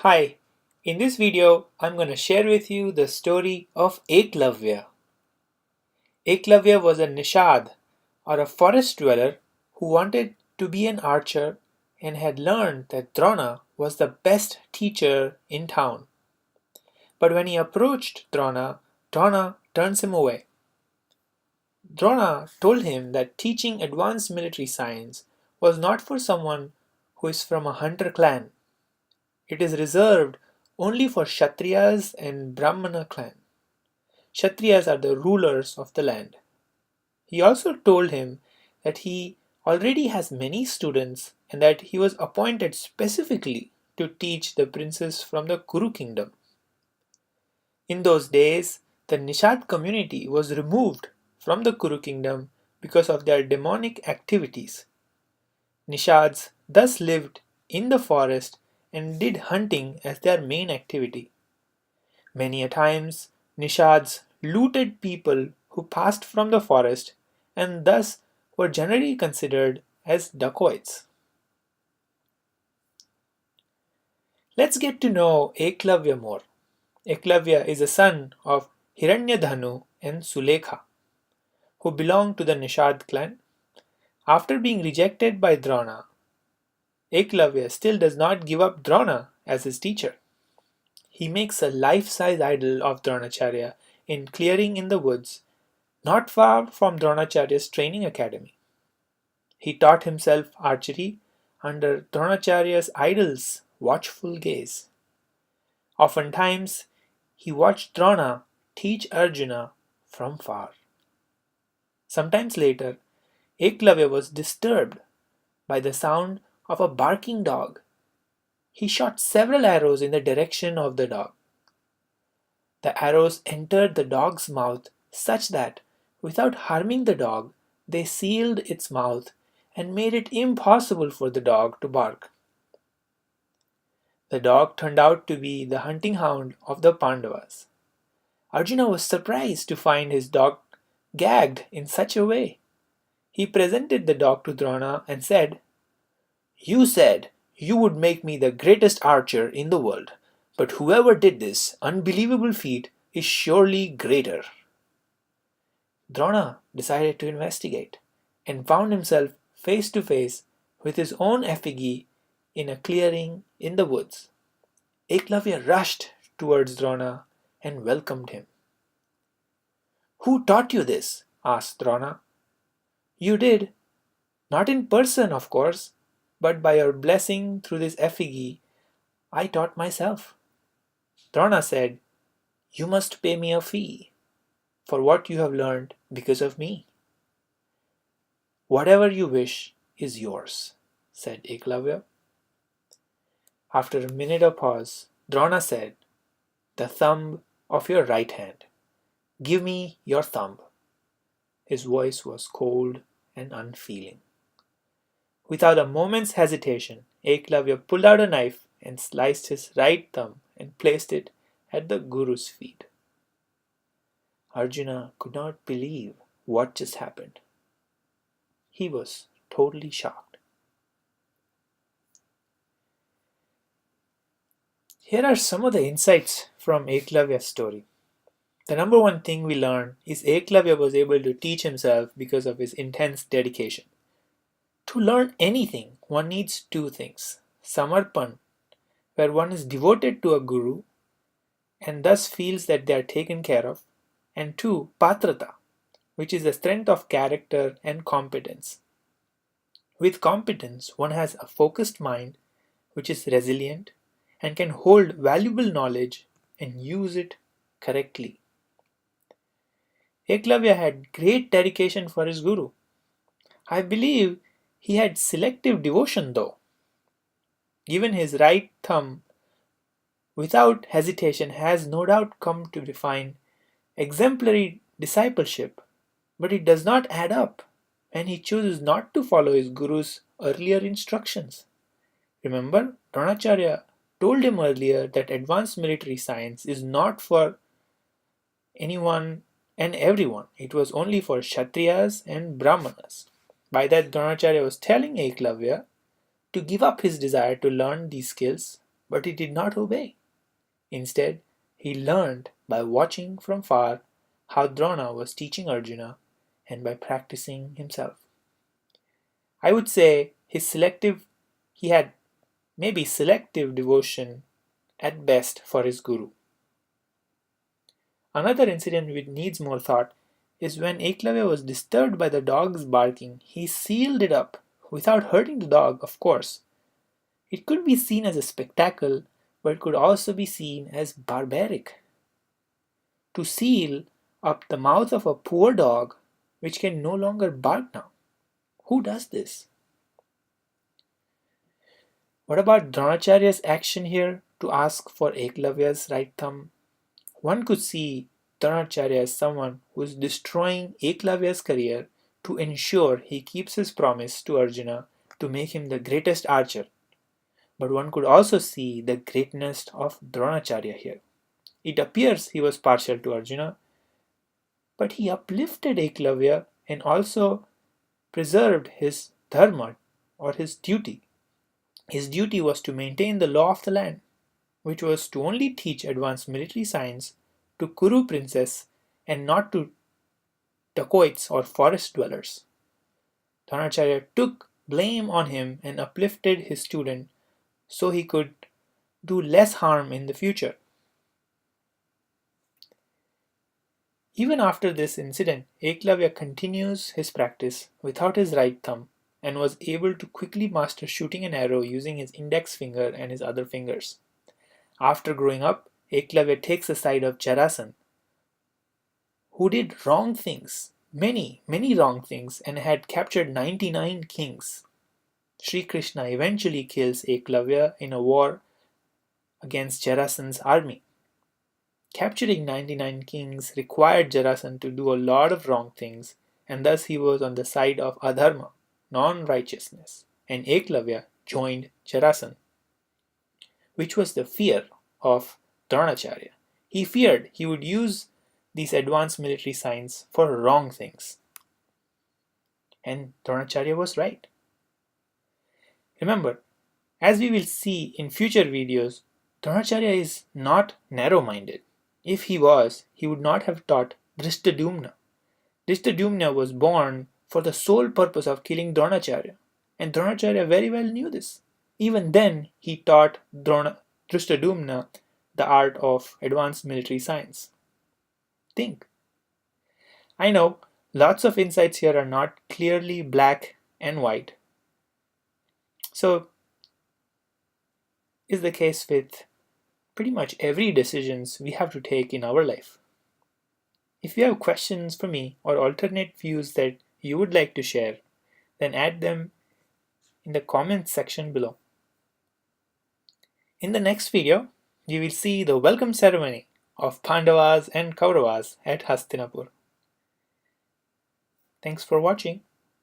Hi, in this video I'm going to share with you the story of Eklavya. Eklavya was a nishad or a forest dweller who wanted to be an archer and had learned that Drona was the best teacher in town. But when he approached Drona, Drona turns him away. Drona told him that teaching advanced military science was not for someone who is from a hunter clan. It is reserved only for Kshatriyas and Brahmana clan. Kshatriyas are the rulers of the land. He also told him that he already has many students and that he was appointed specifically to teach the princes from the Kuru kingdom. In those days, the Nishad community was removed from the Kuru kingdom because of their demonic activities. Nishads thus lived in the forest and did hunting as their main activity. Many a times, Nishads looted people who passed from the forest and thus were generally considered as dacoits. Let's get to know Eklavya more. Eklavya is a son of Hiranyadhanu and Sulekha, who belonged to the Nishad clan. After being rejected by Drona, Eklavya still does not give up Drona as his teacher. He makes a life-size idol of Dronacharya in clearing in the woods, not far from Dronacharya's training academy. He taught himself archery under Dronacharya's idol's watchful gaze. Oftentimes, he watched Drona teach Arjuna from far. Sometimes later, Eklavya was disturbed by the sound of a barking dog. He shot several arrows in the direction of the dog. The arrows entered the dog's mouth such that, without harming the dog, they sealed its mouth and made it impossible for the dog to bark. The dog turned out to be the hunting hound of the Pandavas. Arjuna was surprised to find his dog gagged in such a way. He presented the dog to Drona and said, "You said you would make me the greatest archer in the world, but whoever did this unbelievable feat is surely greater." Drona decided to investigate and found himself face to face with his own effigy in a clearing in the woods. Eklavya rushed towards Drona and welcomed him. "Who taught you this?" asked Drona. "You did. Not in person, of course, but by your blessing through this effigy, I taught myself." Drona said, "You must pay me a fee for what you have learned because of me." "Whatever you wish is yours," said Eklavya. After a minute of pause, Drona said, "The thumb of your right hand. Give me your thumb." His voice was cold and unfeeling. Without a moment's hesitation, Eklavya pulled out a knife and sliced his right thumb and placed it at the Guru's feet. Arjuna could not believe what just happened. He was totally shocked. Here are some of the insights from Eklavya's story. The number one thing we learn is Eklavya was able to teach himself because of his intense dedication. To learn anything, one needs two things: samarpan, where one is devoted to a guru and thus feels that they are taken care of, and two, patrata, which is the strength of character and competence. With competence, one has a focused mind which is resilient and can hold valuable knowledge and use it correctly. Eklavya had great dedication for his guru. I believe he had selective devotion though. Given his right thumb, without hesitation, has no doubt come to define exemplary discipleship, but it does not add up when he chooses not to follow his guru's earlier instructions. Remember, Dronacharya told him earlier that advanced military science is not for anyone and everyone. It was only for Kshatriyas and Brahmanas. By that, Dronacharya was telling Eklavya to give up his desire to learn these skills but he did not obey. Instead, he learned by watching from far how Drona was teaching Arjuna and by practicing himself. I would say he had maybe selective devotion at best for his guru. Another incident which needs more thought is when Eklavya was disturbed by the dog's barking, he sealed it up without hurting the dog, of course. It could be seen as a spectacle, but it could also be seen as barbaric. To seal up the mouth of a poor dog which can no longer bark now. Who does this? What about Dronacharya's action here to ask for Eklavya's right thumb? One could see Dronacharya as someone who is destroying Eklavya's career to ensure he keeps his promise to Arjuna to make him the greatest archer. But one could also see the greatness of Dronacharya here. It appears he was partial to Arjuna, but he uplifted Eklavya and also preserved his dharma or his duty. His duty was to maintain the law of the land, which was to only teach advanced military science to Kuru princes and not to dacoits or forest dwellers. Dronacharya took blame on him and uplifted his student so he could do less harm in the future. Even after this incident, Eklavya continues his practice without his right thumb and was able to quickly master shooting an arrow using his index finger and his other fingers. After growing up, Eklavya takes the side of Jarasan, who did wrong things, many wrong things, and had captured 99 kings. Sri Krishna eventually kills Eklavya in a war against Jarasan's army. Capturing 99 kings required Jarasan to do a lot of wrong things, and thus he was on the side of adharma, non-righteousness, and Eklavya joined Jarasan, which was the fear of Dronacharya. He feared he would use these advanced military science for wrong things. And Dronacharya was right. Remember, as we will see in future videos, Dronacharya is not narrow-minded. If he was, he would not have taught Drishtadumna. Drishtadumna was born for the sole purpose of killing Dronacharya, and Dronacharya very well knew this. Even then, he taught Drishtadumna the art of advanced military science. Think. I know lots of insights here are not clearly black and white. So, is the case with pretty much every decisions we have to take in our life. If you have questions for me or alternate views that you would like to share, then add them in the comments section below. In the next video, you will see the welcome ceremony of Pandavas and Kauravas at Hastinapur. Thanks for watching.